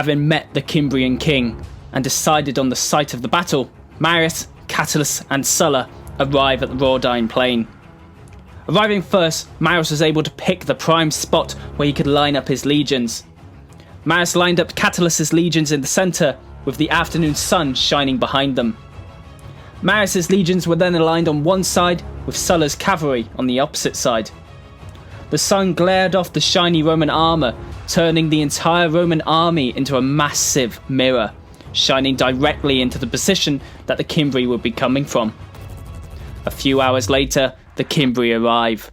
Having met the Cimbrian king and decided on the site of the battle, Marius, Catullus and Sulla arrive at the Raudian plain. Arriving first, Marius was able to pick the prime spot where he could line up his legions. Marius lined up Catullus's legions in the centre, with the afternoon sun shining behind them. Marius's legions were then aligned on one side, with Sulla's cavalry on the opposite side. The sun glared off the shiny Roman armour, turning the entire Roman army into a massive mirror, shining directly into the position that the Cimbri would be coming from. A few hours later, the Cimbri arrive.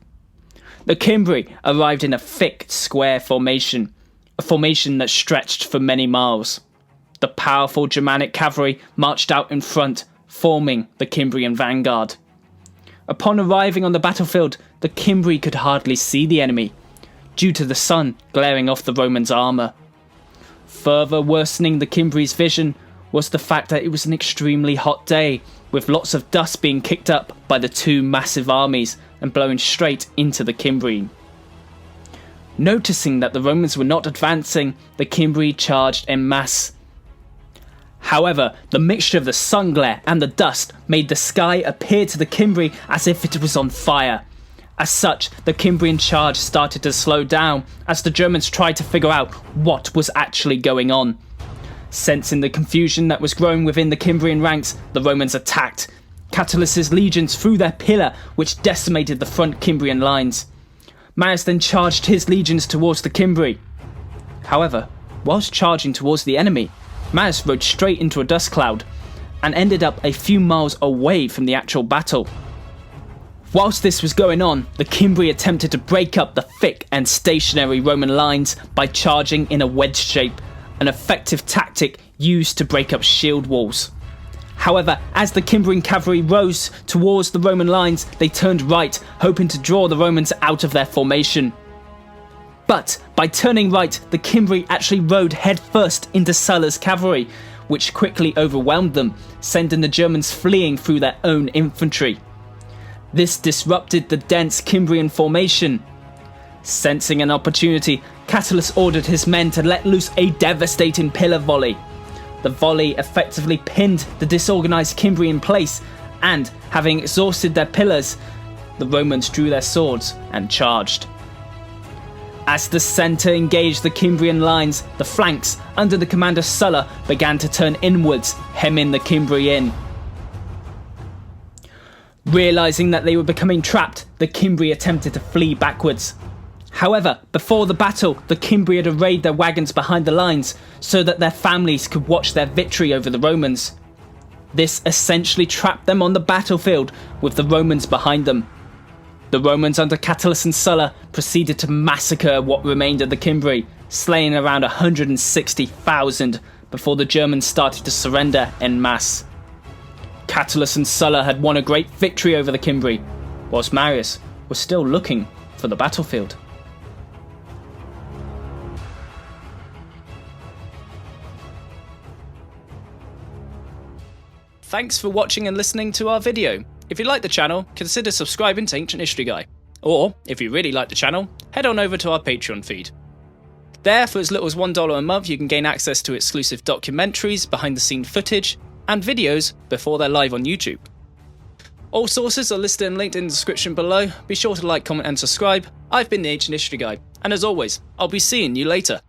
The Cimbri arrived in a thick square formation, a formation that stretched for many miles. The powerful Germanic cavalry marched out in front, forming the Cimbrian vanguard. Upon arriving on the battlefield, the Cimbri could hardly see the enemy, due to the sun glaring off the Romans' armour. Further worsening the Cimbri's vision was the fact that it was an extremely hot day, with lots of dust being kicked up by the two massive armies and blowing straight into the Cimbrian. Noticing that the Romans were not advancing, the Cimbri charged en masse. However, the mixture of the sun glare and the dust made the sky appear to the Cimbri as if it was on fire. As such, the Cimbrian charge started to slow down as the Germans tried to figure out what was actually going on. Sensing the confusion that was growing within the Cimbrian ranks, the Romans attacked. Catullus's legions threw their pillar, which decimated the front Cimbrian lines. Marius then charged his legions towards the Cimbri. However, whilst charging towards the enemy, Marius rode straight into a dust cloud and ended up a few miles away from the actual battle. Whilst this was going on, the Cimbri attempted to break up the thick and stationary Roman lines by charging in a wedge shape, an effective tactic used to break up shield walls. However, as the Cimbrian cavalry rose towards the Roman lines, they turned right, hoping to draw the Romans out of their formation. But by turning right, the Cimbri actually rode headfirst into Sulla's cavalry, which quickly overwhelmed them, sending the Germans fleeing through their own infantry. This disrupted the dense Cimbrian formation. Sensing an opportunity, Catullus ordered his men to let loose a devastating pillar volley. The volley effectively pinned the disorganised Cimbri in place, and, having exhausted their pillars, the Romans drew their swords and charged. As the centre engaged the Cimbrian lines, the flanks, under the commander Sulla, began to turn inwards, hemming the Cimbri in. Realising that they were becoming trapped, the Cimbri attempted to flee backwards. However, before the battle, the Cimbri had arrayed their wagons behind the lines so that their families could watch their victory over the Romans. This essentially trapped them on the battlefield with the Romans behind them. The Romans under Catullus and Sulla proceeded to massacre what remained of the Cimbri, slaying around 160,000 before the Germans started to surrender en masse. Catullus and Sulla had won a great victory over the Cimbri, whilst Marius was still looking for the battlefield. Thanks for watching and listening to our video. If you like the channel, consider subscribing to Ancient History Guy. Or, if you really like the channel, head on over to our Patreon feed. There, for as little as $1 a month, you can gain access to exclusive documentaries, behind-the-scenes footage, and videos before they're live on YouTube. All sources are listed and linked in the description below. Be sure to like, comment and subscribe. I've been the Ancient History Guy, and as always, I'll be seeing you later.